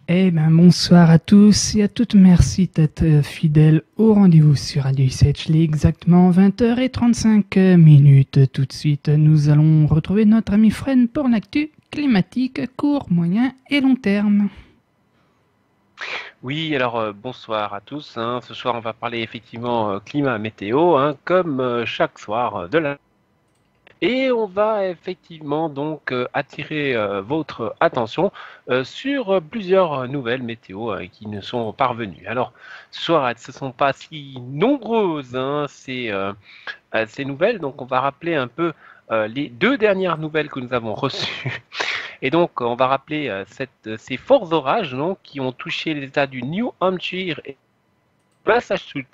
Eh bien, bonsoir à tous et à toutes. Merci d'être fidèles au rendez-vous sur Radio Isech. Il est exactement 20h35 minutes. Tout de suite, nous allons retrouver notre ami Fred pour l'actu climatique, court, moyen et long terme. Oui, alors bonsoir à tous. Ce soir, on va parler effectivement climat météo, comme chaque soir de la. Et on va effectivement donc attirer votre attention sur plusieurs nouvelles météo qui nous sont parvenues. Alors, ce soir, elles ne sont pas si nombreuses, ces nouvelles, donc on va rappeler un peu les deux dernières nouvelles que nous avons reçues. Et donc, on va rappeler ces forts orages qui ont touché les États du New Hampshire et Massachusetts,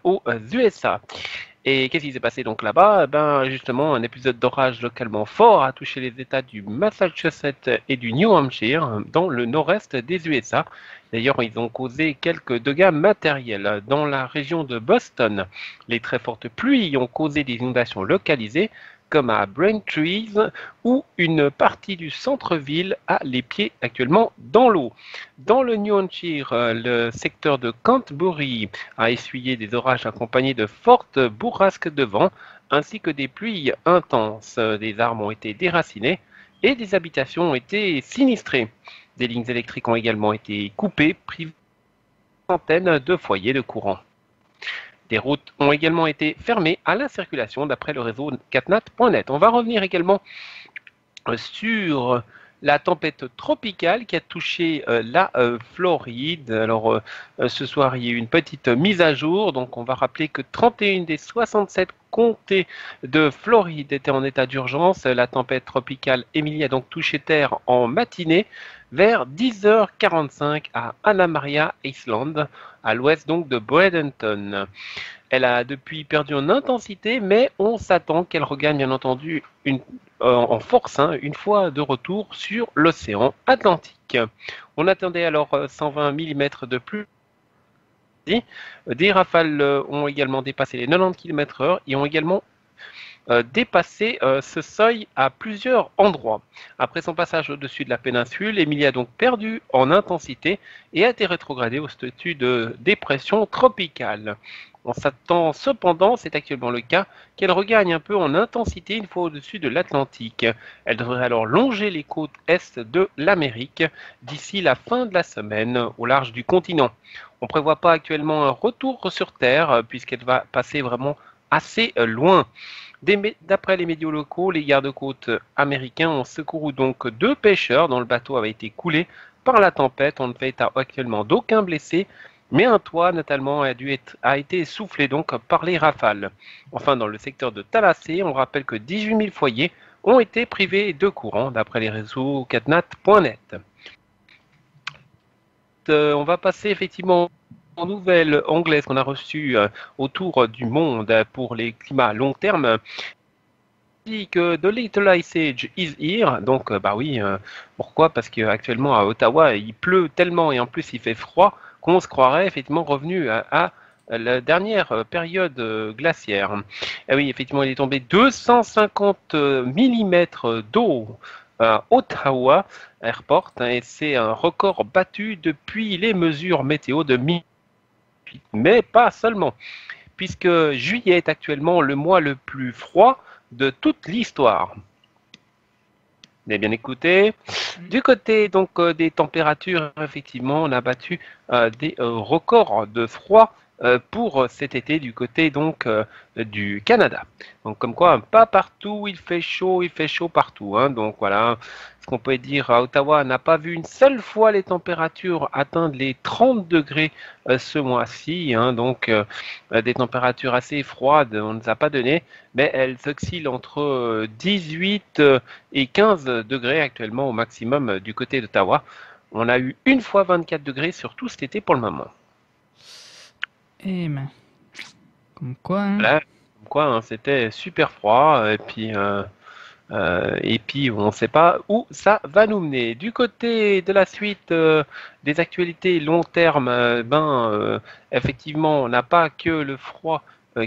aux USA. Et qu'est-ce qui s'est passé donc là-bas? Justement, un épisode d'orage localement fort a touché les États du Massachusetts et du New Hampshire dans le nord-est des USA. D'ailleurs, ils ont causé quelques dégâts matériels. Dans la région de Boston, les très fortes pluies ont causé des inondations localisées, comme à Braintree, où une partie du centre-ville a les pieds actuellement dans l'eau. Dans le New Hampshire, le secteur de Canterbury a essuyé des orages accompagnés de fortes bourrasques de vent, ainsi que des pluies intenses. Des arbres ont été déracinés et des habitations ont été sinistrées. Des lignes électriques ont également été coupées, privant centaines de foyers de courant. Des routes ont également été fermées à la circulation d'après le réseau catnat.net. On va revenir également sur la tempête tropicale qui a touché la Floride. Alors ce soir, il y a eu une petite mise à jour. Donc on va rappeler que 31 des 67 comtés de Floride étaient en état d'urgence. La tempête tropicale Emily a donc touché terre en matinée vers 10h45 à Anna Maria Island, à l'ouest donc de Bradenton. Elle a depuis perdu en intensité, mais on s'attend qu'elle regagne bien entendu en force une fois de retour sur l'océan Atlantique. On attendait alors 120 mm de pluie. Des rafales ont également dépassé les 90 km/h et ont également dépassé ce seuil à plusieurs endroits. Après son passage au-dessus de la péninsule, Emilie a donc perdu en intensité et a été rétrogradée au statut de dépression tropicale. On s'attend cependant, c'est actuellement le cas, qu'elle regagne un peu en intensité une fois au-dessus de l'Atlantique. Elle devrait alors longer les côtes est de l'Amérique d'ici la fin de la semaine au large du continent. On ne prévoit pas actuellement un retour sur Terre puisqu'elle va passer vraiment assez loin. D'après les médias locaux, les gardes-côtes américains ont secouru donc 2 pêcheurs dont le bateau avait été coulé par la tempête. On ne fait état actuellement d'aucun blessé, mais un toit notamment a été soufflé donc par les rafales. Enfin, dans le secteur de Tallahassee, on rappelle que 18 000 foyers ont été privés de courant d'après les réseaux catnat.net. On va passer effectivement aux nouvelles anglaises qu'on a reçues autour du monde pour les climats à long terme. Dit que The Little Ice Age is here, donc pourquoi? Parce qu'actuellement à Ottawa il pleut tellement et en plus il fait froid qu'on se croirait effectivement revenu à la dernière période glaciaire. Et oui, effectivement, il est tombé 250 mm d'eau à Ottawa Airport et c'est un record battu depuis les mesures météo de mais pas seulement, puisque juillet est actuellement le mois le plus froid de toute l'histoire. Vous avez bien écouté. Du côté donc des températures, effectivement, on a battu des records de froid pour cet été du côté donc du Canada. Donc comme quoi, pas partout il fait chaud partout. Donc voilà, ce qu'on peut dire à Ottawa n'a pas vu une seule fois les températures atteindre les 30 degrés ce mois-ci. Donc des températures assez froides, on ne nous a pas donné, mais elles oscillent entre 18 et 15 degrés actuellement au maximum du côté d'Ottawa. On a eu une fois 24 degrés sur tout cet été pour le moment. Eh ben, comme quoi, Voilà, comme quoi c'était super froid et puis on ne sait pas où ça va nous mener. Du côté de la suite des actualités long terme, effectivement, on n'a pas que le froid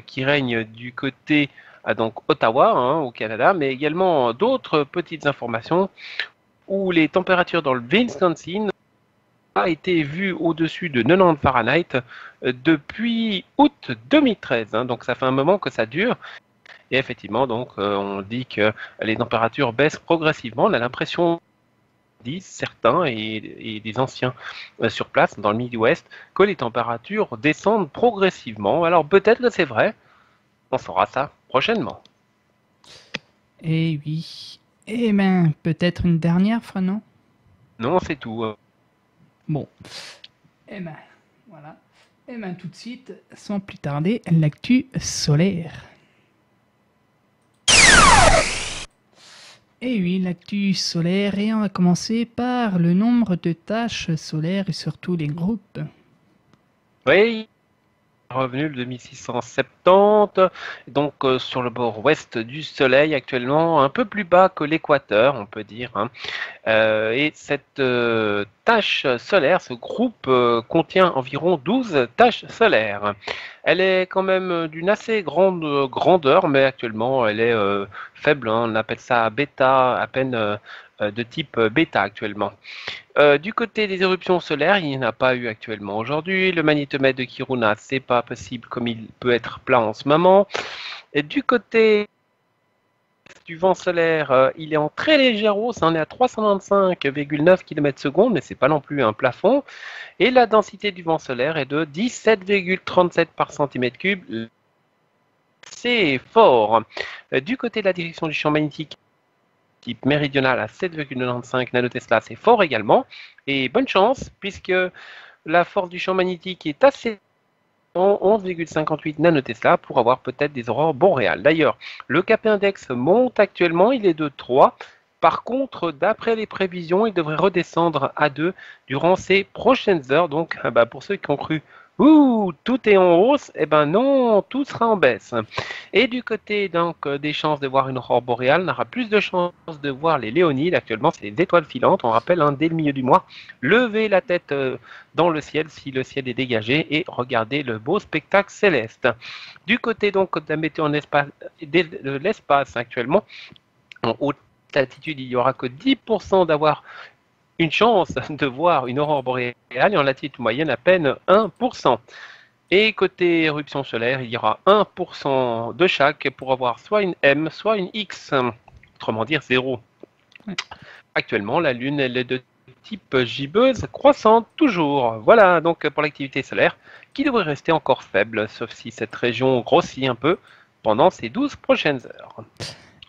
qui règne du côté donc Ottawa, au Canada, mais également d'autres petites informations où les températures dans le Wisconsin a été vues au-dessus de 90 Fahrenheit depuis août 2013. Hein, donc ça fait un moment que ça dure. Et effectivement, donc on dit que les températures baissent progressivement. On a l'impression, disent certains et des anciens sur place dans le Midwest, que les températures descendent progressivement. Alors peut-être que c'est vrai. On saura ça prochainement. Eh oui. Eh ben, peut-être une dernière fois, non? Non, c'est tout. Bon. Eh ben, voilà. Eh ben, tout de suite, sans plus tarder, l'actu solaire. Eh oui, l'actu solaire, et on va commencer par le nombre de tâches solaires et surtout les groupes. Oui, revenu le 2670, donc sur le bord ouest du Soleil actuellement, un peu plus bas que l'équateur, on peut dire. Hein. Et cette tache solaire, ce groupe contient environ 12 taches solaires. Elle est quand même d'une assez grande grandeur, mais actuellement elle est faible. Hein. On appelle ça bêta, à peine de type bêta actuellement. Du côté des éruptions solaires, il n'y en a pas eu actuellement aujourd'hui. Le magnétomètre de Kiruna, c'est pas possible comme il peut être plat en ce moment. Et du côté du vent solaire, il est en très légère hausse, on est à 395,9 km/s, mais c'est pas non plus un plafond. Et la densité du vent solaire est de 17,37 par cm3. C'est fort. Du côté de la direction du champ magnétique, type méridional à 7,95 nanotesla, c'est fort également. Et bonne chance, puisque la force du champ magnétique est assez 11,58 nanotesla pour avoir peut-être des aurores boréales. D'ailleurs, le KP index monte actuellement, il est de 3. Par contre, d'après les prévisions, il devrait redescendre à 2 durant ces prochaines heures. Donc, pour ceux qui ont cru ouh, tout est en hausse, eh ben non, tout sera en baisse. Et du côté donc des chances de voir une aurore boréale, on aura plus de chances de voir les Léonides. Actuellement, c'est les étoiles filantes. On rappelle, hein, dès le milieu du mois, levez la tête dans le ciel si le ciel est dégagé et regardez le beau spectacle céleste. Du côté donc de la météo de l'espace actuellement, en haute latitude, il n'y aura que 10% d'avoir une chance de voir une aurore boréale et en latitude moyenne à peine 1%. Et côté éruption solaire, il y aura 1% de chaque pour avoir soit une M, soit une X, autrement dire 0. Ouais. Actuellement, la Lune, elle est de type gibbeuse croissante toujours. Voilà donc pour l'activité solaire qui devrait rester encore faible, sauf si cette région grossit un peu pendant ces 12 prochaines heures.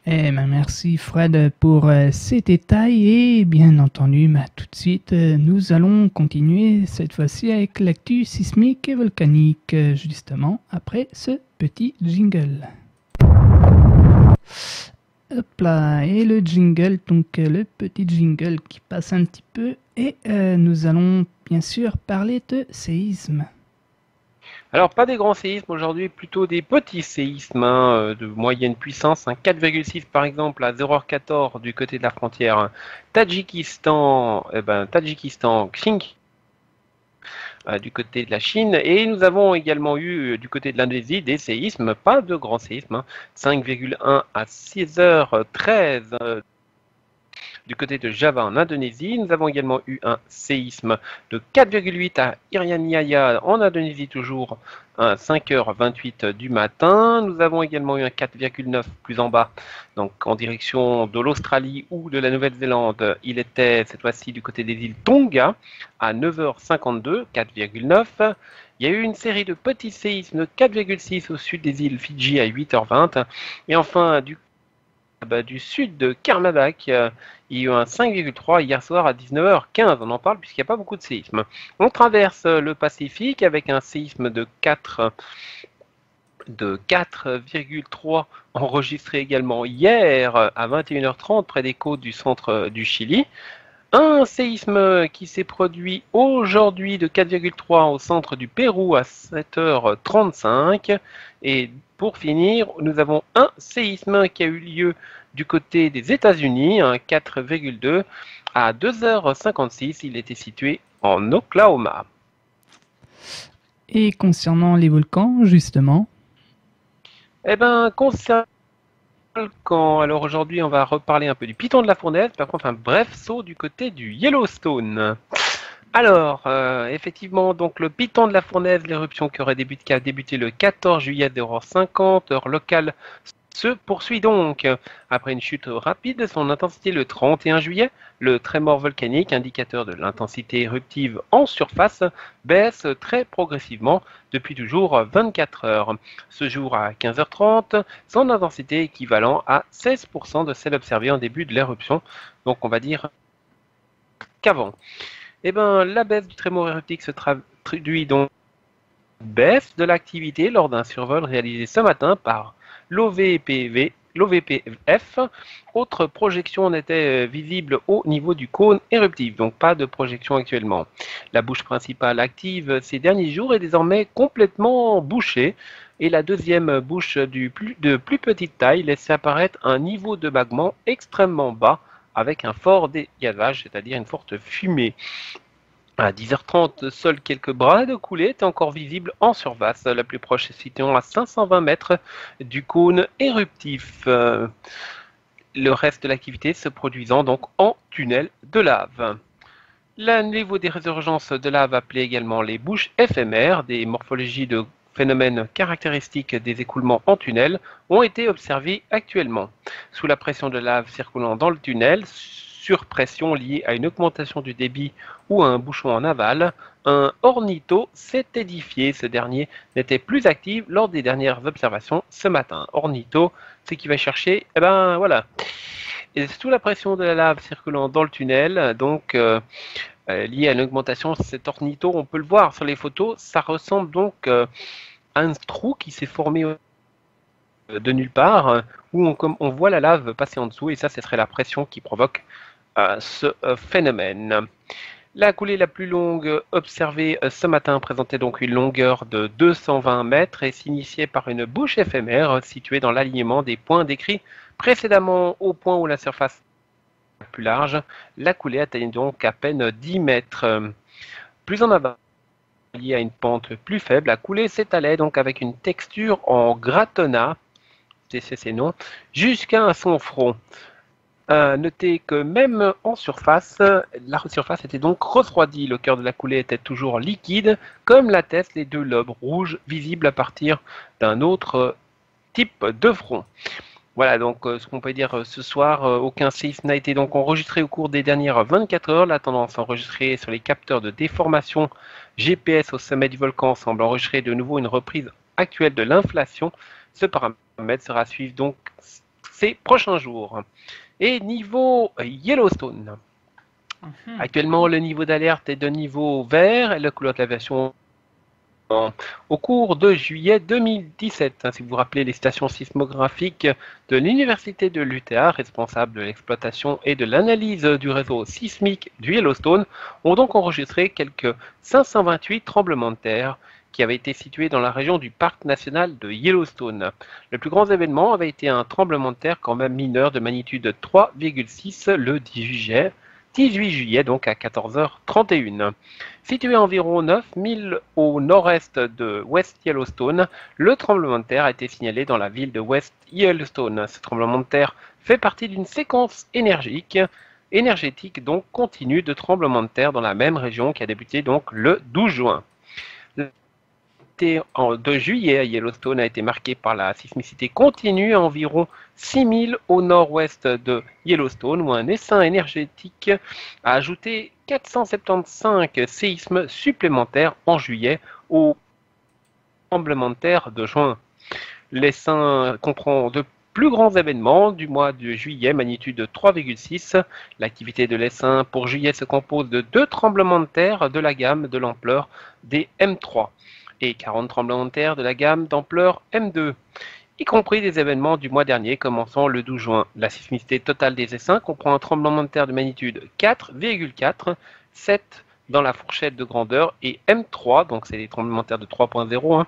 Eh ben merci Fred pour ces détails et bien entendu tout de suite nous allons continuer cette fois-ci avec l'actu sismique et volcanique justement après ce petit jingle. Hop là, et le jingle, donc le petit jingle qui passe un petit peu et nous allons bien sûr parler de séisme. Alors, pas des grands séismes aujourd'hui, plutôt des petits séismes de moyenne puissance. 4,6 par exemple à 0h14 du côté de la frontière Tadjikistan, Xinjiang, du côté de la Chine. Et nous avons également eu du côté de l'Indonésie des séismes, pas de grands séismes, 5,1 à 6h13. Du côté de Java en Indonésie, nous avons également eu un séisme de 4,8 à Irian Jaya en Indonésie toujours à 5h28 du matin. Nous avons également eu un 4,9 plus en bas, donc en direction de l'Australie ou de la Nouvelle-Zélande. Il était cette fois-ci du côté des îles Tonga à 9h52, 4,9. Il y a eu une série de petits séismes de 4,6 au sud des îles Fidji à 8h20. Et enfin, du sud de Kermadec, il y a eu un 5,3 hier soir à 19h15. On en parle puisqu'il n'y a pas beaucoup de séismes. On traverse le Pacifique avec un séisme de 4,3 enregistré également hier à 21h30 près des côtes du centre du Chili. Un séisme qui s'est produit aujourd'hui de 4,3 au centre du Pérou à 7h35. Et pour finir, nous avons un séisme qui a eu lieu du côté des États-Unis, un 4,2 à 2h56. Il était situé en Oklahoma. Et concernant les volcans, justement? Eh bien, concernant Alors aujourd'hui, on va reparler un peu du Piton de la Fournaise, par contre un bref saut du côté du Yellowstone. Alors, effectivement, donc le Piton de la Fournaise, l'éruption qui a débuté le 14 juillet 050, heure locale, se poursuit donc. Après une chute rapide de son intensité le 31 juillet, le trémor volcanique, indicateur de l'intensité éruptive en surface, baisse très progressivement depuis toujours 24 heures. Ce jour à 15h30, son intensité équivalent à 16% de celle observée en début de l'éruption, donc on va dire qu'avant. Eh ben, la baisse du trémor éruptique se traduit donc baisse de l'activité lors d'un survol réalisé ce matin par l'OVPF. Autre projection n'était visible au niveau du cône éruptif, donc pas de projection actuellement. La bouche principale active ces derniers jours est désormais complètement bouchée et la deuxième bouche de plus petite taille laisse apparaître un niveau de bagnement extrêmement bas avec un fort dégazage, c'est-à-dire une forte fumée. À 10h30, seuls quelques bras de coulée étaient encore visibles en surface, la plus proche se situant à 520 mètres du cône éruptif. Le reste de l'activité se produisant donc en tunnel de lave. Le niveau des résurgences de lave, appelées également les bouches éphémères, des morphologies de phénomènes caractéristiques des écoulements en tunnel, ont été observés actuellement. Sous la pression de lave circulant dans le tunnel, surpression liée à une augmentation du débit ou à un bouchon en aval, un ornitho s'est édifié. Ce dernier n'était plus actif lors des dernières observations ce matin. Ornitho, c'est qui va chercher, eh ben voilà. Et sous la pression de la lave circulant dans le tunnel, donc liée à l'augmentation de cet ornitho, on peut le voir sur les photos, ça ressemble donc à un trou qui s'est formé de nulle part, où on voit la lave passer en dessous, et ça, ce serait la pression qui provoque ce phénomène. La coulée la plus longue observée ce matin présentait donc une longueur de 220 mètres et s'initiait par une bouche éphémère située dans l'alignement des points décrits précédemment. Au point où la surface est plus large, la coulée atteignait donc à peine 10 mètres. Plus en avant, liée à une pente plus faible, la coulée s'étalait donc avec une texture en gratonnat, c'est non, jusqu'à son front. Notez que même en surface, la surface était donc refroidie. Le cœur de la coulée était toujours liquide, comme l'attestent les deux lobes rouges visibles à partir d'un autre type de front. Voilà donc ce qu'on peut dire ce soir. Aucun séisme n'a été donc enregistré au cours des dernières 24 heures. La tendance enregistrée sur les capteurs de déformation GPS au sommet du volcan semble enregistrer de nouveau une reprise actuelle de l'inflation. Ce paramètre sera à suivre donc ces prochains jours. Et niveau Yellowstone. Actuellement, le niveau d'alerte est de niveau vert et la couleur de l'aviation au cours de juillet 2017. Si vous vous rappelez, les stations sismographiques de l'Université de l'UTA, responsables de l'exploitation et de l'analyse du réseau sismique du Yellowstone, ont donc enregistré quelques 528 tremblements de terre qui avait été situé dans la région du parc national de Yellowstone. Le plus grand événement avait été un tremblement de terre quand même mineur de magnitude 3,6 le 18 juillet, donc à 14h31. Situé à environ 9000 au nord-est de West Yellowstone, le tremblement de terre a été signalé dans la ville de West Yellowstone. Ce tremblement de terre fait partie d'une séquence énergétique donc continue de tremblements de terre dans la même région qui a débuté donc le 12 juin. De juillet à Yellowstone a été marqué par la sismicité continue à environ 6000 au nord-ouest de Yellowstone, où un essaim énergétique a ajouté 475 séismes supplémentaires en juillet au tremblement de terre de juin. L'essaim comprend de plus grands événements du mois de juillet, magnitude 3,6. L'activité de l'essaim pour juillet se compose de 2 tremblements de terre de la gamme de l'ampleur des M3. Et 40 tremblements de terre de la gamme d'ampleur M2, y compris des événements du mois dernier commençant le 12 juin. La sismicité totale des essaims comprend un tremblement de terre de magnitude 4,4, 7 dans la fourchette de grandeur et M3, donc c'est des tremblements de terre de 3.0,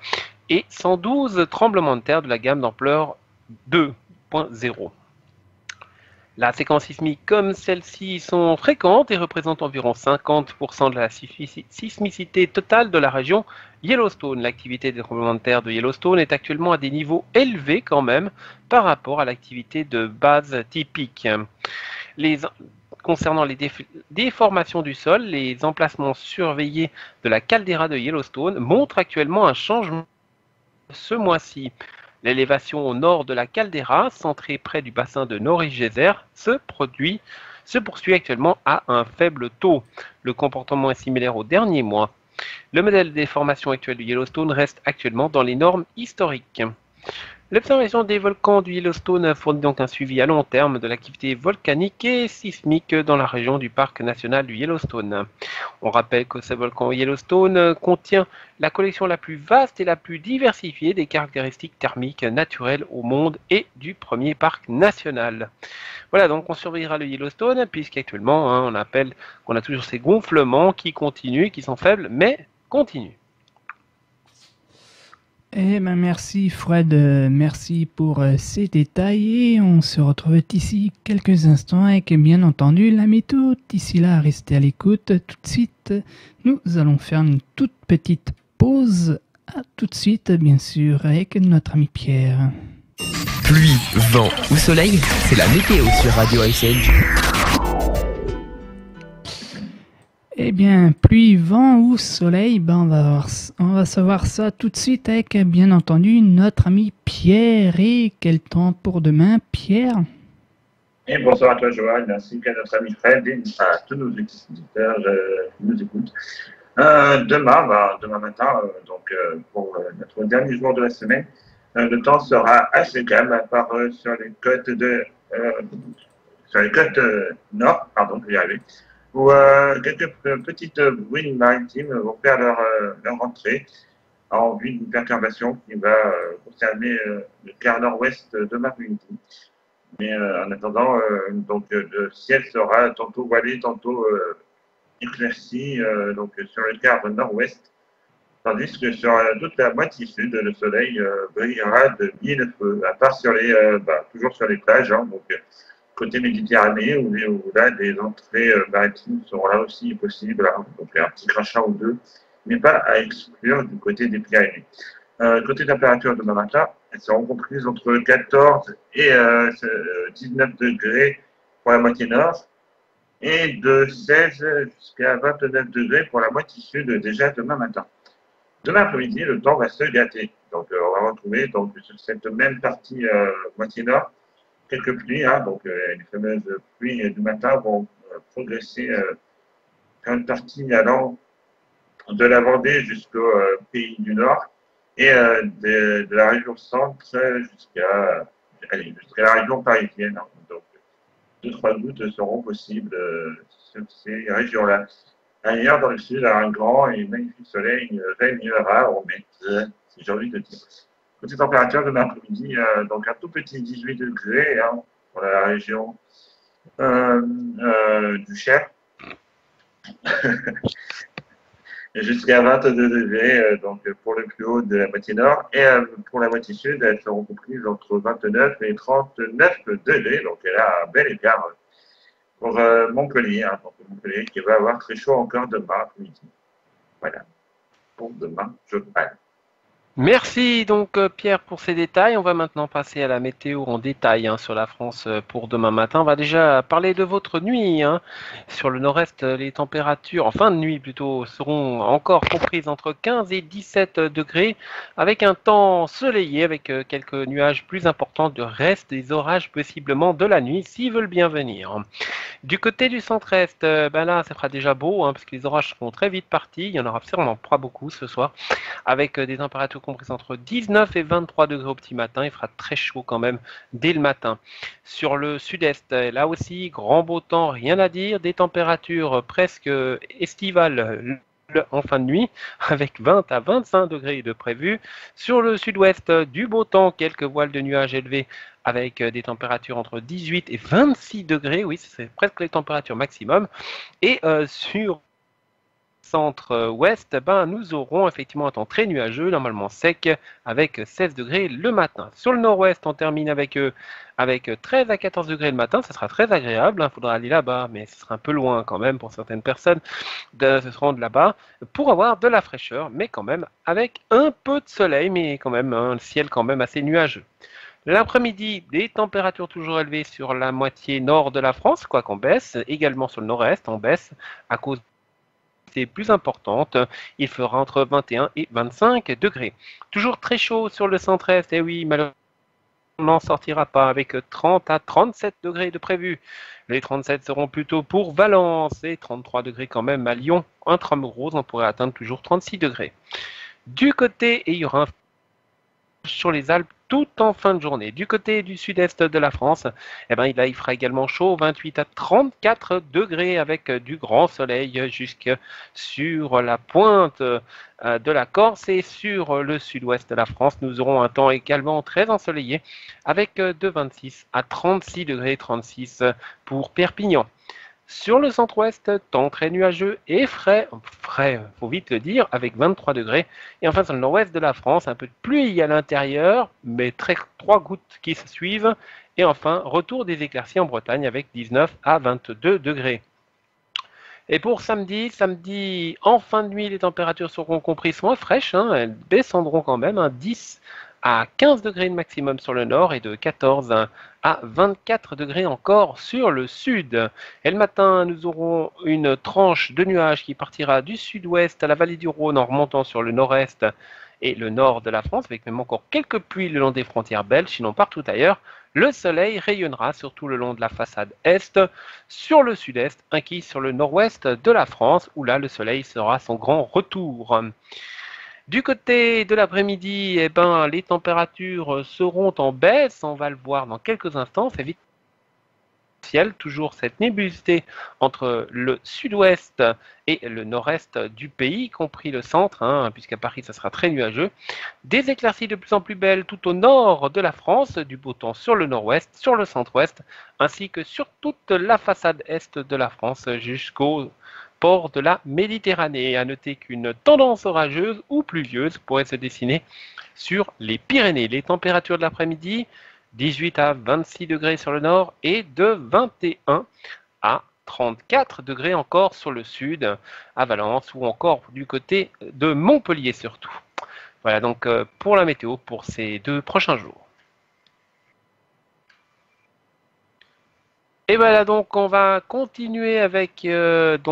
et 112 tremblements de terre de la gamme d'ampleur 2.0. La séquence sismique comme celle-ci sont fréquentes et représentent environ 50% de la sismicité totale de la région Yellowstone. L'activité des tremblements de terre de Yellowstone est actuellement à des niveaux élevés quand même par rapport à l'activité de base typique. Concernant les déformations du sol, les emplacements surveillés de la caldeira de Yellowstone montrent actuellement un changement ce mois-ci. L'élévation au nord de la caldeira, centrée près du bassin de Norris Geyser, se poursuit actuellement à un faible taux. Le comportement est similaire au dernier mois. Le modèle de déformation actuel du Yellowstone reste actuellement dans les normes historiques. L'observation des volcans du Yellowstone fournit donc un suivi à long terme de l'activité volcanique et sismique dans la région du parc national du Yellowstone. On rappelle que ce volcan Yellowstone contient la collection la plus vaste et la plus diversifiée des caractéristiques thermiques naturelles au monde et du premier parc national. Voilà, donc on surveillera le Yellowstone puisqu'actuellement on a toujours ces gonflements qui continuent, qui sont faibles, mais continuent. Eh ben merci Fred, merci pour ces détails et on se retrouve ici quelques instants avec bien entendu la météo. D'ici là, restez à l'écoute. Tout de suite, nous allons faire une toute petite pause. À tout de suite, bien sûr, avec notre ami Pierre. Pluie, vent ou soleil, c'est la météo sur Radio Ice Age. Eh bien, pluie, vent ou soleil, on va savoir ça tout de suite avec, bien entendu, notre ami Pierre. Et quel temps pour demain, Pierre? Et bonsoir à toi, Johan, ainsi qu'à notre ami Fred et à tous nos auditeurs qui nous écoutent. Demain matin, pour notre dernier jour de la semaine, le temps sera assez calme, à part sur les côtes nord, je vais y arriver, où quelques petites bruines maritimes vont faire leur entrée en vue d'une perturbation qui va concerner le quart nord-ouest de l'après-midi. Mais en attendant, le ciel sera tantôt voilé, tantôt éclairci sur le quart nord-ouest, tandis que sur toute la moitié sud, le soleil brillera de mille feux, à part toujours sur les plages, côté Méditerranée, où là, des entrées maritimes seront là aussi possibles, donc un petit crachat ou deux, mais pas à exclure du côté des Pyrénées. Côté température demain matin, elles seront comprises entre 14 et 19 degrés pour la moitié nord, et de 16 jusqu'à 29 degrés pour la moitié sud déjà demain matin. Demain après-midi, le temps va se gâter. Donc, on va retrouver sur cette même partie moitié nord quelques pluies. Les fameuses pluies du matin vont progresser sur une partie allant de la Vendée jusqu'au pays du Nord et de la région centre jusqu'à la région parisienne. Donc, 2-3 gouttes seront possibles sur ces régions-là. Ailleurs, dans le sud, un grand et magnifique soleil régnera, si j'ai envie de dire. Côté température, demain après-midi, un tout petit 18 degrés pour la région du Cher, jusqu'à 22 degrés pour le plus haut de la moitié nord, et pour la moitié sud, elles seront comprises entre 29 et 39 degrés, donc elle a un bel écart pour Montpellier, Montpellier qui va avoir très chaud encore demain après-midi. Voilà, pour demain, je parle. Merci donc Pierre pour ces détails. On va maintenant passer à la météo en détail sur la France pour demain matin. On va déjà parler de votre nuit. Sur le nord-est, les températures, en fin de nuit plutôt, seront encore comprises entre 15 et 17 degrés avec un temps ensoleillé avec quelques nuages plus importants de reste des orages possiblement de la nuit s'ils veulent bien venir. Du côté du centre-est, là ça fera déjà beau parce que les orages seront très vite partis. Il n'y en aura sûrement pas beaucoup ce soir avec des températures comprises entre 19 et 23 degrés au petit matin. Il fera très chaud quand même dès le matin. Sur le sud-est, là aussi, grand beau temps, rien à dire. Des températures presque estivales en fin de nuit, avec 20 à 25 degrés de prévu. Sur le sud-ouest, du beau temps, quelques voiles de nuages élevés avec des températures entre 18 et 26 degrés. Oui, c'est presque les températures maximum. Et sur centre-ouest, nous aurons effectivement un temps très nuageux, normalement sec, avec 16 degrés le matin. Sur le nord-ouest, on termine avec 13 à 14 degrés le matin, ça sera très agréable, il faudra aller là-bas, mais ce sera un peu loin quand même pour certaines personnes de se rendre là-bas pour avoir de la fraîcheur, mais quand même avec un peu de soleil, mais quand même un ciel quand même assez nuageux. L'après-midi, des températures toujours élevées sur la moitié nord de la France, quoi qu'on baisse, également sur le nord-est, on baisse à cause plus importante, il fera entre 21 et 25 degrés. Toujours très chaud sur le centre-est, et oui, malheureusement, on n'en sortira pas avec 30 à 37 degrés de prévu. Les 37 seront plutôt pour Valence et 33 degrés quand même à Lyon. Intramuros, on pourrait atteindre toujours 36 degrés. Du côté, et il y aura un sur les Alpes tout en fin de journée. Du côté du sud-est de la France, il fera également chaud, 28 à 34 degrés avec du grand soleil jusque sur la pointe de la Corse et sur le sud-ouest de la France. Nous aurons un temps également très ensoleillé avec de 26 à 36 degrés, 36 pour Perpignan. Sur le centre-ouest, temps très nuageux et frais, faut vite le dire, avec 23 degrés. Et enfin, sur le nord-ouest de la France, un peu de pluie à l'intérieur, mais 3 gouttes qui se suivent. Et enfin, retour des éclaircies en Bretagne avec 19 à 22 degrés. Et pour samedi, en fin de nuit, les températures seront comprises moins fraîches, elles descendront quand même, 10 à 15 degrés de maximum sur le nord et de 14 à 24 degrés encore sur le sud. Et le matin, nous aurons une tranche de nuages qui partira du sud-ouest à la vallée du Rhône en remontant sur le nord-est et le nord de la France, avec même encore quelques pluies le long des frontières belges, sinon partout ailleurs. Le soleil rayonnera surtout le long de la façade est, sur le sud-est, ainsi sur le nord-ouest de la France, où là le soleil sera son grand retour. Du côté de l'après-midi, les températures seront en baisse, on va le voir dans quelques instants, c'est vite ciel, toujours cette nébulosité entre le sud-ouest et le nord-est du pays, y compris le centre, puisqu'à Paris ça sera très nuageux. Des éclaircies de plus en plus belles tout au nord de la France, du beau temps sur le nord-ouest, sur le centre-ouest, ainsi que sur toute la façade est de la France jusqu'au port de la Méditerranée. À noter qu'une tendance orageuse ou pluvieuse pourrait se dessiner sur les Pyrénées. Les températures de l'après-midi, 18 à 26 degrés sur le nord et de 21 à 34 degrés encore sur le sud, à Valence ou encore du côté de Montpellier surtout. Voilà donc pour la météo pour ces 2 prochains jours. Et voilà donc on va continuer avec la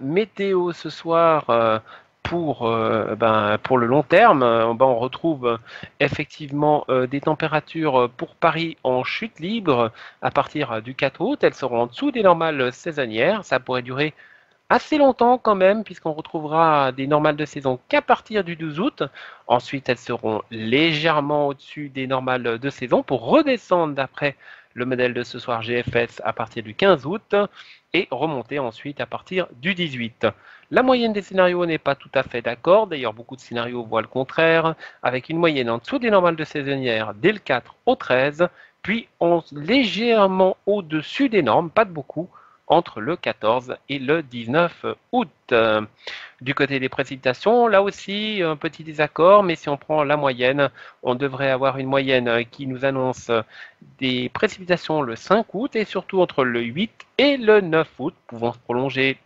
météo ce soir. Pour le long terme, on retrouve effectivement des températures pour Paris en chute libre à partir du 4 août. Elles seront en dessous des normales saisonnières. Ça pourrait durer assez longtemps quand même, puisqu'on retrouvera des normales de saison qu'à partir du 12 août. Ensuite, elles seront légèrement au-dessus des normales de saison pour redescendre d'après le modèle de ce soir GFS à partir du 15 août et remonter ensuite à partir du 18. La moyenne des scénarios n'est pas tout à fait d'accord, d'ailleurs beaucoup de scénarios voient le contraire, avec une moyenne en dessous des normales de saisonnière dès le 4 au 13, puis légèrement au-dessus des normes, pas de beaucoup, entre le 14 et le 19 août. Du côté des précipitations, là aussi, un petit désaccord, mais si on prend la moyenne, on devrait avoir une moyenne qui nous annonce des précipitations le 5 août et surtout entre le 8 et le 9 août, pouvant se prolonger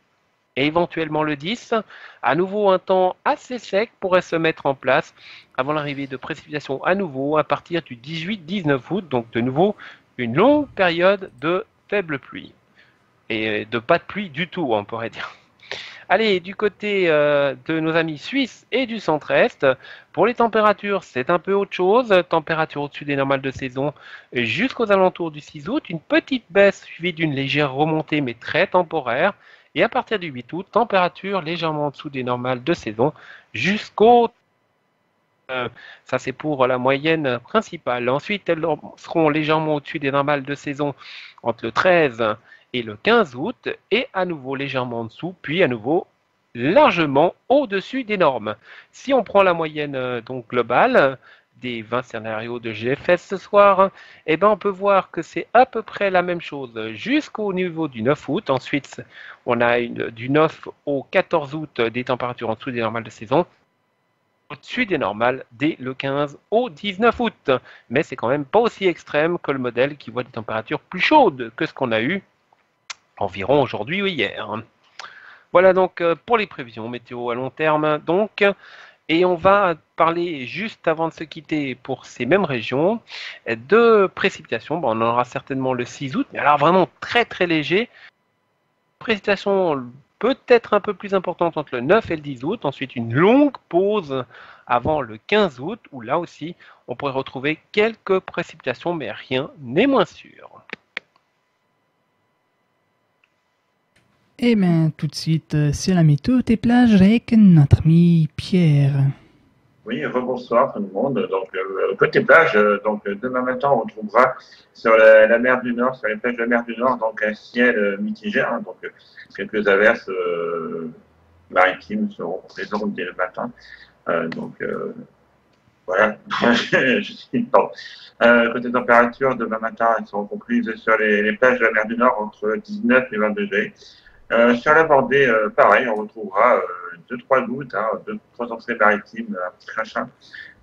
et éventuellement le 10. À nouveau, un temps assez sec pourrait se mettre en place avant l'arrivée de précipitations à nouveau à partir du 18-19 août, donc de nouveau une longue période de faible pluie. Et de pas de pluie du tout, on pourrait dire. Allez, du côté de nos amis suisses et du centre-est, pour les températures, c'est un peu autre chose. Température au-dessus des normales de saison jusqu'aux alentours du 6 août. Une petite baisse suivie d'une légère remontée, mais très temporaire. Et à partir du 8 août, température légèrement en dessous des normales de saison jusqu'au... ça c'est pour la moyenne principale. Ensuite, elles seront légèrement au-dessus des normales de saison entre le 13 et le 15 août, et à nouveau légèrement en dessous, puis à nouveau largement au-dessus des normes. Si on prend la moyenne donc globale des 20 scénarios de GFS ce soir, eh ben on peut voir que c'est à peu près la même chose jusqu'au niveau du 9 août. Ensuite, on a du 9 au 14 août des températures en dessous des normales de saison. Au-dessus des normales dès le 15 au 19 août. Mais c'est quand même pas aussi extrême que le modèle qui voit des températures plus chaudes que ce qu'on a eu environ aujourd'hui ou hier. Voilà donc pour les prévisions météo à long terme. Donc, et on va parler juste avant de se quitter pour ces mêmes régions de précipitations. Bon, on en aura certainement le 6 août, mais alors vraiment très très léger. Précipitations peut-être un peu plus importantes entre le 9 et le 10 août. Ensuite, une longue pause avant le 15 août, où là aussi, on pourrait retrouver quelques précipitations, mais rien n'est moins sûr. Eh bien, tout de suite, c'est la météo des plages avec notre ami Pierre. Oui, rebonsoir tout le monde. Donc, côté plage, donc demain matin, on retrouvera sur la mer du Nord, sur les plages de la mer du Nord, donc un ciel mitigé. Hein, donc, quelques averses maritimes seront présentes dès le matin. Voilà. Côté température, demain matin, elles seront comprises sur les plages de la mer du Nord entre 19 et 20 degrés. Sur la bordée, pareil, on retrouvera 2-3 gouttes, 2-3 entrées maritimes, un petit crachin,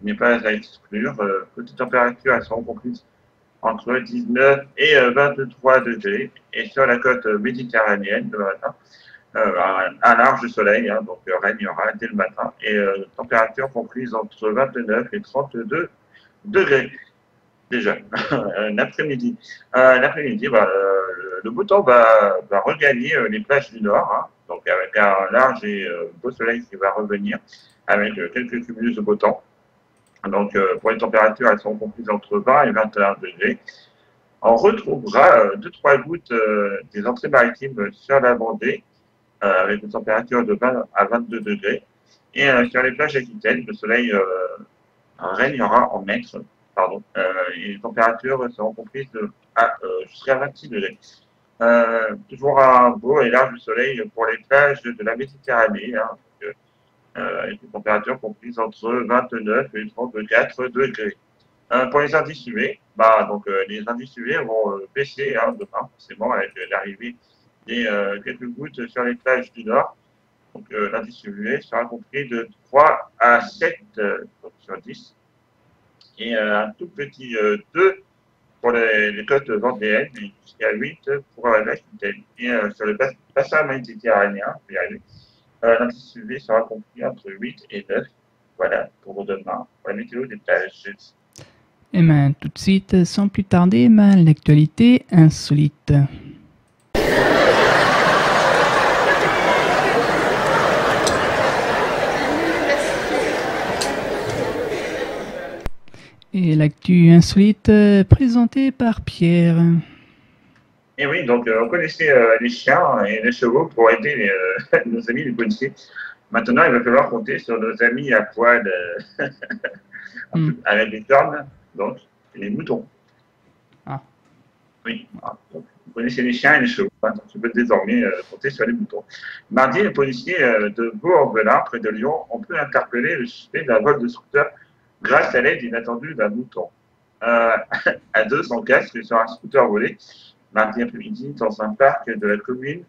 n'est pas à exclure. Côté température, elles seront comprises entre 19 et 23 degrés. Et sur la côte méditerranéenne, demain matin, un large soleil, donc régnera dès le matin, et température comprise entre 29 et 32 degrés. Déjà, l'après-midi. Le beau temps va regagner les plages du Nord, donc avec un large et beau soleil qui va revenir, avec quelques cumulus de beau temps. Donc, pour les températures, elles sont comprises entre 20 et 21 degrés. On retrouvera 2-3 gouttes des entrées maritimes sur la Vendée, avec une température de 20 à 22 degrés. Et sur les plages aquitaines, le soleil régnera en maître. Et les températures seront comprises jusqu'à 26 degrés. Toujours un beau et large soleil pour les plages de la Méditerranée, avec des températures comprises entre 29 et 34 degrés. Pour les indices UV, les indices UV vont baisser demain, forcément, avec l'arrivée des quelques gouttes sur les plages du Nord. Donc l'indice UV sera compris de 3 à 7 sur 10. Et un tout petit 2 pour les côtes vendéennes et jusqu'à 8 pour l'Aquitaine. Et sur le bassin méditerranéen, l'indice UV sera compris entre 8 et 9. Voilà pour demain, pour la météo des plages. Et bien, tout de suite, sans plus tarder, l'actualité insolite. Et l'actu insolite présentée par Pierre. Et oui, donc on connaissait les chiens et les chevaux pour aider nos amis les policiers. Maintenant, il va falloir compter sur nos amis à poil avec des cornes, donc les moutons. Ah. Oui, donc, vous connaissez les chiens et les chevaux, donc tu peux désormais compter sur les moutons. Mardi, les policiers de Vaux-en-Velin, près de Lyon, ont pu interpeller le suspect d'un vol de scooter grâce à l'aide inattendue d'un mouton. À deux, sans casque, sur un scooter volé, mardi après-midi, dans un parc de la commune,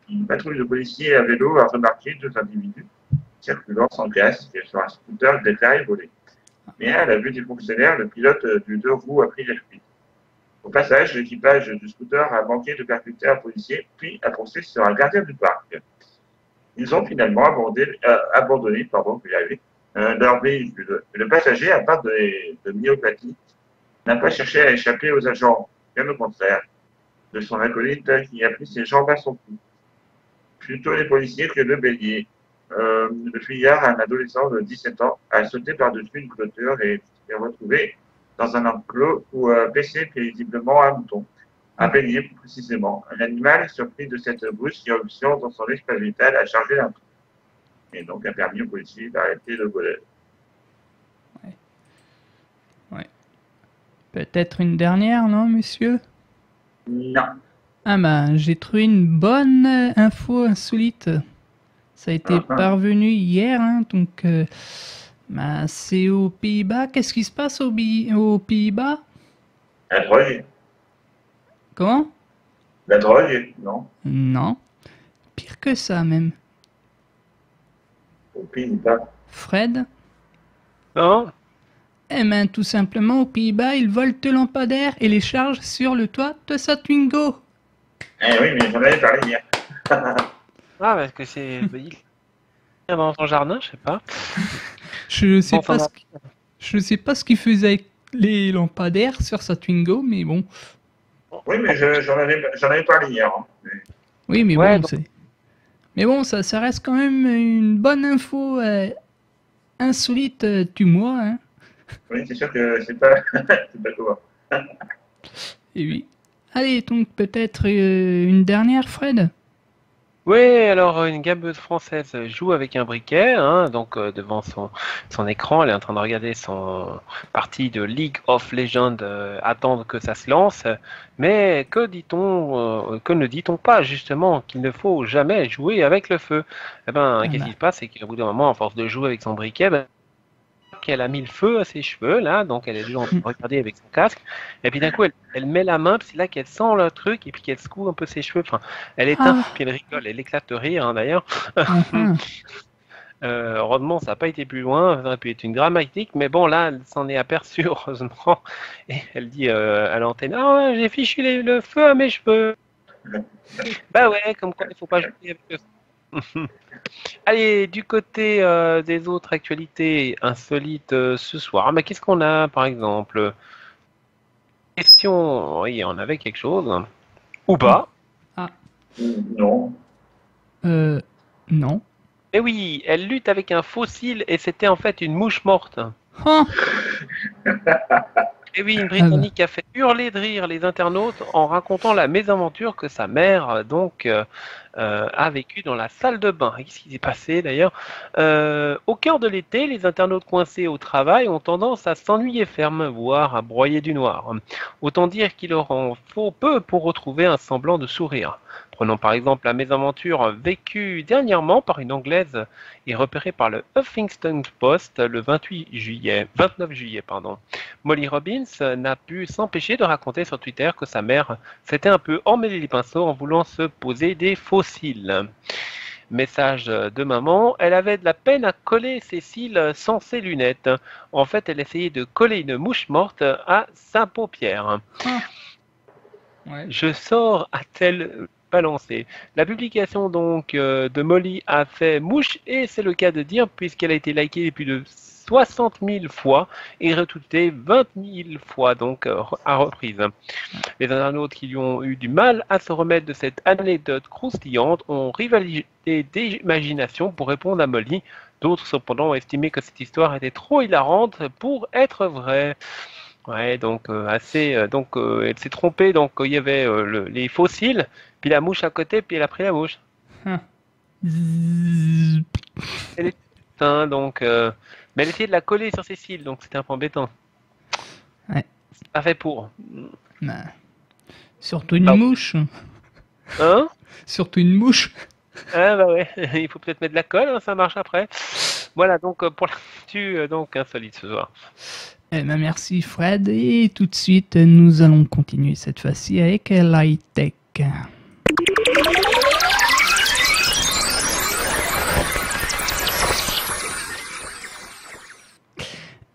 une patrouille de policiers à vélo a remarqué deux individus circulant sans casque sur un scooter déclaré volé. Mais à la vue des fonctionnaires, le pilote du deux roues a pris la fuite. Au passage, l'équipage du scooter a manqué de percuter un policier, puis a foncé sur un gardien du parc. Ils ont finalement abandonné leur véhicule. Le passager, à part de myopathie, n'a pas cherché à échapper aux agents, bien au contraire, de son acolyte qui a pris ses jambes à son cou. Plutôt les policiers que le bélier. Le fuyard, un adolescent de 17 ans, a sauté par-dessus une clôture et s'est retrouvé dans un enclos où paissait paisiblement un mouton. Un bélier, plus précisément. L'animal, surpris de cette brusque irruption dans son espace vital, a chargé d'un coup. Et donc a permis aux policiers d'arrêter le volet. Ouais. Peut-être une dernière, non, monsieur? Non. Ah ben, j'ai trouvé une bonne info insolite. Ça a été parvenu hier, donc Bah, c'est aux Pays-Bas. Qu'est-ce qui se passe aux Pays-Bas? La drogue? Comment? La drogue? Non. Non. Pire que ça, même. Aux Pays-Bas. Fred? Non? Eh ben, tout simplement, aux Pays-Bas, ils volent tes lampadaires et les chargent sur le toit de sa Twingo. Eh oui, mais j'en avais parlé hier. Ah, parce que c'est. Dans son jardin, je sais pas. Je sais Enfin, pas je sais pas ce qu'il faisait avec les lampadaires sur sa Twingo, mais bon. Oui, mais j'en avais parlé hier. Hein. Oui, mais Ouais, bon, donc- c'est. Mais bon, ça reste quand même une bonne info insolite du mois, hein. Oui, c'est sûr que c'est pas, c'est pas toi. Et oui. Allez, donc peut-être une dernière, Fred? Oui, alors une gameuse française joue avec un briquet, hein, donc devant son écran, elle est en train de regarder son partie de League of Legends, attendre que ça se lance. Mais que dit-on, que ne dit-on pas justement qu'il ne faut jamais jouer avec le feu? Eh ben, Ah qu'est-ce bah. qui se passe, c'est qu'au bout d'un moment, à force de jouer avec son briquet, ben, qu'elle a mis le feu à ses cheveux, là, donc elle est toujours en train de regarder avec son casque, et puis d'un coup elle met la main, puis c'est là qu'elle sent le truc, et puis qu'elle secoue un peu ses cheveux, enfin, elle éteint, Ah. puis elle rigole, elle éclate de rire, hein, d'ailleurs. Enfin. Heureusement, ça n'a pas été plus loin, ça aurait pu être une dramatique, mais bon, là, elle s'en est aperçue, heureusement, et elle dit à l'antenne, ah ouais, j'ai fichu le feu à mes cheveux. Bah ouais, comme quoi il faut pas jouer avec le feu. Allez, du côté des autres actualités insolites ce soir, mais qu'est-ce qu'on a par exemple? Question, oui, on avait quelque chose. Ou pas? Non. Non. Mais oui, elle lutte avec un fossile et c'était en fait une mouche morte. Ah. Et oui, une Britannique a fait hurler de rire les internautes en racontant la mésaventure que sa mère a vécue dans la salle de bain. Qu'est-ce qui s'est passé d'ailleurs? Au cœur de l'été, les internautes coincés au travail ont tendance à s'ennuyer ferme, voire à broyer du noir. Autant dire qu'il leur en faut peu pour retrouver un semblant de sourire. Prenons par exemple la mésaventure vécue dernièrement par une Anglaise et repérée par le Huffington Post le 29 juillet. Molly Robbins n'a pu s'empêcher de raconter sur Twitter que sa mère s'était un peu emmêlé les pinceaux en voulant se poser des fossiles. Message de maman, elle avait de la peine à coller ses cils sans ses lunettes. En fait, elle essayait de coller une mouche morte à sa paupière. Ouais. Je sors, a-t-elle balancé. La publication donc de Molly a fait mouche et c'est le cas de dire puisqu'elle a été likée plus de 60 000 fois et retweetée 20 000 fois donc à reprise. Les internautes qui lui ont eu du mal à se remettre de cette anecdote croustillante ont rivalisé d'imagination pour répondre à Molly. D'autres cependant ont estimé que cette histoire était trop hilarante pour être vraie. Ouais, donc elle s'est trompée, donc il y avait les fossiles, puis la mouche à côté, puis elle a pris la mouche. Zzz. Hein, donc, mais elle essayait de la coller sur ses cils, donc c'était un peu embêtant. Ouais. C'est pas fait pour. Bah, surtout une Ah. mouche. Hein? Surtout une mouche. Ah bah ouais, il faut peut-être mettre de la colle, hein, ça marche après. Voilà, donc pour l'actu, donc insolite ce soir. Eh ben merci Fred, et tout de suite nous allons continuer cette fois-ci avec l'high-tech.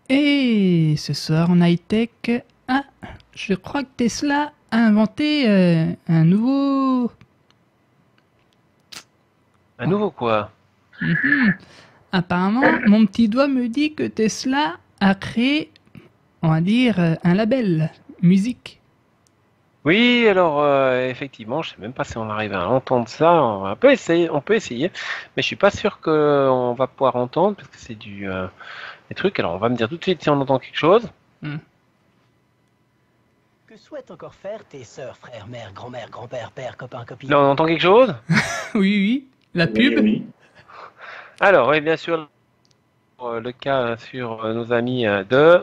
Et ce soir en high-tech, je crois que Tesla a inventé un nouveau... Un nouveau quoi? Apparemment, mon petit doigt me dit que Tesla a créé, on va dire, un label musique. Oui, alors effectivement, je sais même pas si on arrive à entendre ça. On peut essayer, mais je suis pas sûr qu'on va pouvoir entendre parce que c'est des trucs. Alors on va me dire tout de suite si on entend quelque chose. Que souhaitent encore faire tes sœurs, frères, mères, grand-mère, grand-père, père, copain, copine? Là on entend quelque chose. Oui, la pub. Oui. Alors oui, bien sûr, le cas sur nos amis de...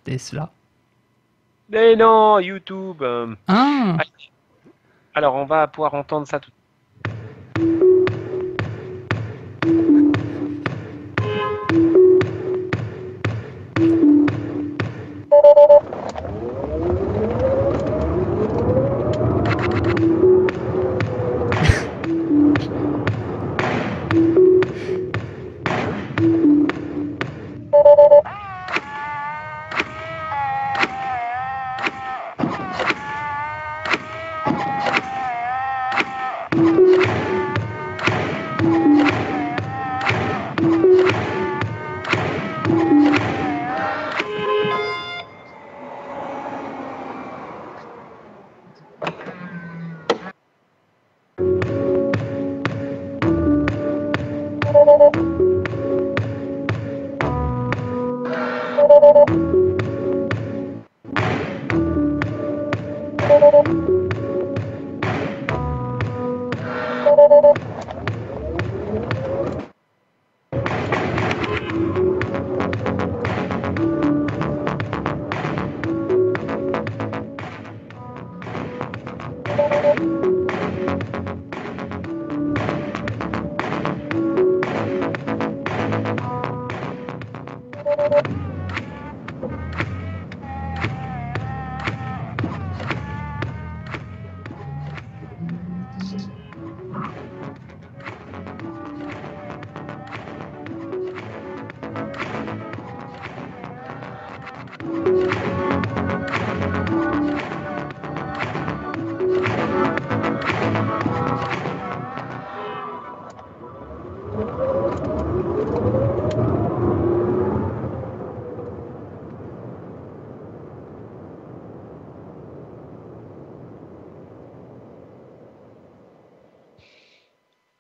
Tesla. Mais non, YouTube. Ah, Alors on va pouvoir entendre ça tout.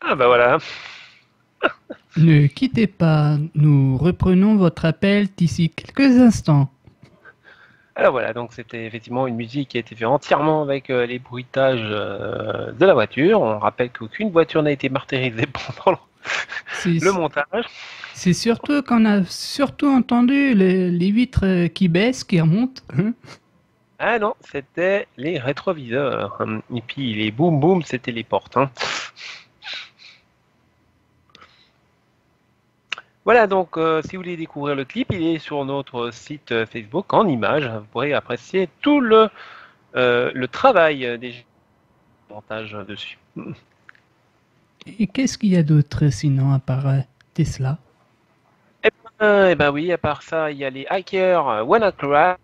Ah bah voilà. Ne quittez pas, nous reprenons votre appel d'ici quelques instants. Alors voilà, donc c'était effectivement une musique qui a été faite entièrement avec les bruitages de la voiture. On rappelle qu'aucune voiture n'a été martyrisée pendant le montage. C'est surtout qu'on a surtout entendu les vitres qui baissent, qui remontent. Ah non, c'était les rétroviseurs. Et puis les boum boum, c'était les portes. Voilà, donc si vous voulez découvrir le clip, il est sur notre site Facebook en images. Vous pourrez apprécier tout le travail des montages dessus. Et qu'est-ce qu'il y a d'autre sinon à part Tesla? Eh ben oui, à part ça, il y a les hackers WannaCry.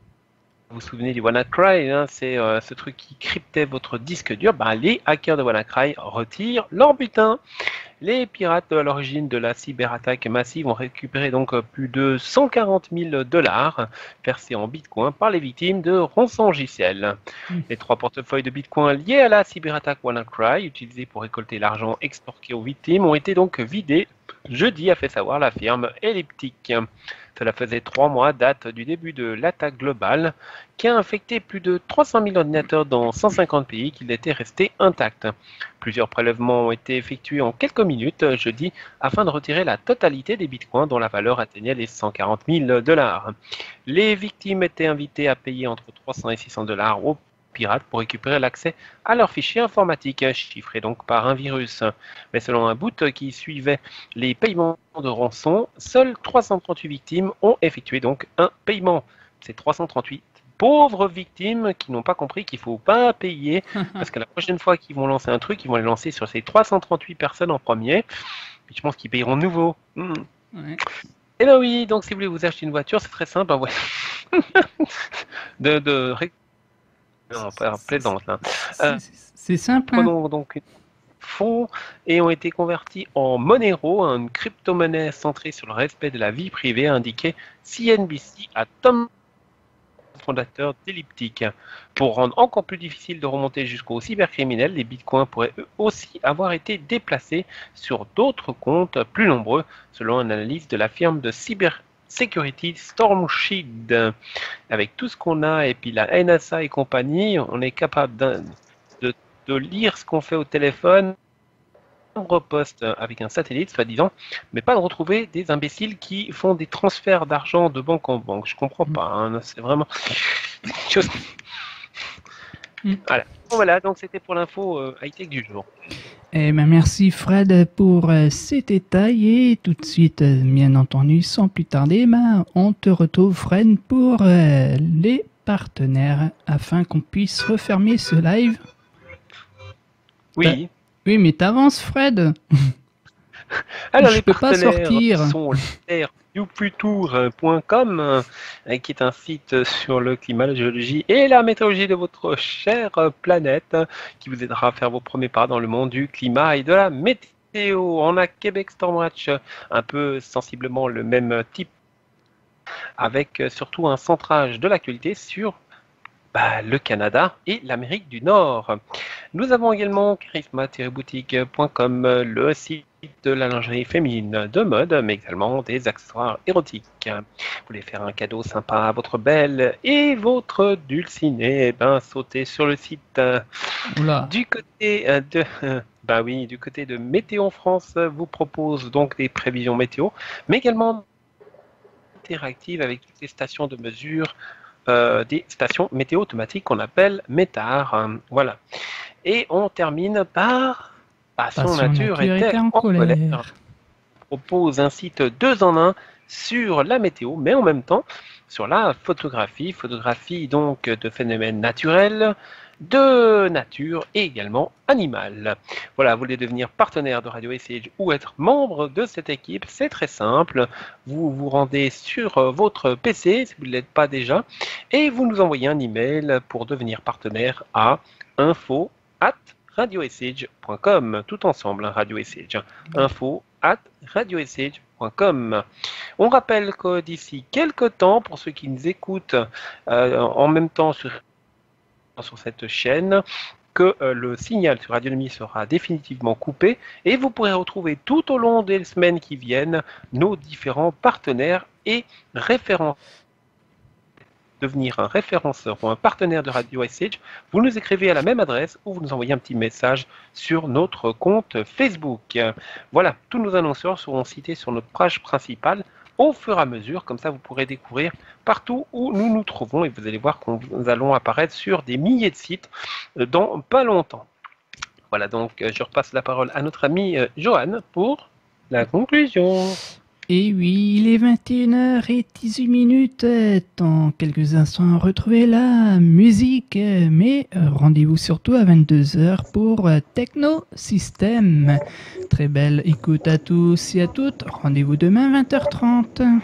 Vous vous souvenez du WannaCry, c'est ce truc qui cryptait votre disque dur. Les hackers de WannaCry retirent leur butin. Les pirates à l'origine de la cyberattaque massive ont récupéré donc plus de 140 000 $ versés en bitcoin par les victimes de rançongiciel. Les 3 portefeuilles de bitcoin liés à la cyberattaque WannaCry, utilisés pour récolter l'argent extorqué aux victimes, ont été donc vidés jeudi, a fait savoir la firme Elliptic. Cela faisait 3 mois, date du début de l'attaque globale, qui a infecté plus de 300 000 ordinateurs dans 150 pays qui étaient restés intacts. Plusieurs prélèvements ont été effectués en quelques minutes jeudi afin de retirer la totalité des bitcoins dont la valeur atteignait les 140 000 $. Les victimes étaient invitées à payer entre 300 et 600 $ aux pirates pour récupérer l'accès à leurs fichiers informatiques, chiffrés donc par un virus. Mais selon un boot qui suivait les paiements de rançon, seules 338 victimes ont effectué donc un paiement. Ces 338 pauvres victimes qui n'ont pas compris qu'il ne faut pas payer, parce que la prochaine fois qu'ils vont lancer un truc, ils vont les lancer sur ces 338 personnes en premier. Et je pense qu'ils payeront de nouveau. Ouais. Et ben oui, donc si vous voulez vous acheter une voiture, c'est très simple. Ouais. Non, pas plaisante là. C'est simple. Prenons donc fonds et ont été convertis en Monero, une crypto-monnaie centrée sur le respect de la vie privée, a indiqué CNBC à Tom, fondateur d'Elliptic. Pour rendre encore plus difficile de remonter jusqu'aux cybercriminels, les bitcoins pourraient eux aussi avoir été déplacés sur d'autres comptes plus nombreux, selon une analyse de la firme de cybersécurité Storm Shield. Avec tout ce qu'on a et puis la NSA et compagnie, on est capable de lire ce qu'on fait au téléphone, on reposte avec un satellite, soi-disant, mais pas de retrouver des imbéciles qui font des transferts d'argent de banque en banque. Je comprends pas, c'est vraiment quelque chose. Voilà, donc c'était pour l'info high-tech du jour. Eh ben merci Fred pour ces détails et tout de suite, bien entendu, sans plus tarder, on te retrouve Fred pour les partenaires afin qu'on puisse refermer ce live. Oui. Oui, mais t'avances Fred. Alors je les peux pas sortir. Sont youfuture.com, qui est un site sur le climat, la géologie et la météorologie de votre chère planète, qui vous aidera à faire vos premiers pas dans le monde du climat et de la météo. On a Québec Stormwatch, un peu sensiblement le même type, avec surtout un centrage de l'actualité sur le Canada et l'Amérique du Nord. Nous avons également charisma-boutique.com, le site de la lingerie féminine de mode, mais également des accessoires érotiques. Vous voulez faire un cadeau sympa à votre belle et votre dulcinée, sautez sur le site. Du côté du côté de Météo France vous propose donc des prévisions météo, mais également interactives avec toutes les stations de mesure, des stations météo automatiques qu'on appelle METAR. Voilà. Et on termine par Passion Nature était en colère. Propose un site 2 en 1 sur la météo, mais en même temps sur la photographie donc de phénomènes naturels, de nature et également animale. Voilà, vous voulez devenir partenaire de Radio SCH ou être membre de cette équipe, c'est très simple. Vous vous rendez sur votre PC, si vous ne l'êtes pas déjà, et vous nous envoyez un email pour devenir partenaire à info@radiosh.com, tout ensemble, Radio SCH. info@radiosh.com. On rappelle que d'ici quelques temps, pour ceux qui nous écoutent en même temps sur cette chaîne, que le signal sur Radionomie sera définitivement coupé et vous pourrez retrouver tout au long des semaines qui viennent nos différents partenaires et référenceurs. Devenir un référenceur ou un partenaire de Radio SCH, vous nous écrivez à la même adresse ou vous nous envoyez un petit message sur notre compte Facebook. Voilà, tous nos annonceurs seront cités sur notre page principale au fur et à mesure, comme ça vous pourrez découvrir partout où nous nous trouvons et vous allez voir que nous allons apparaître sur des milliers de sites dans pas longtemps. Voilà, donc je repasse la parole à notre ami Johan pour la conclusion. Et oui, il est 21h18. Dans quelques instants, retrouvez la musique. Mais rendez-vous surtout à 22h pour Techno System. Très belle écoute à tous et à toutes. Rendez-vous demain 20h30.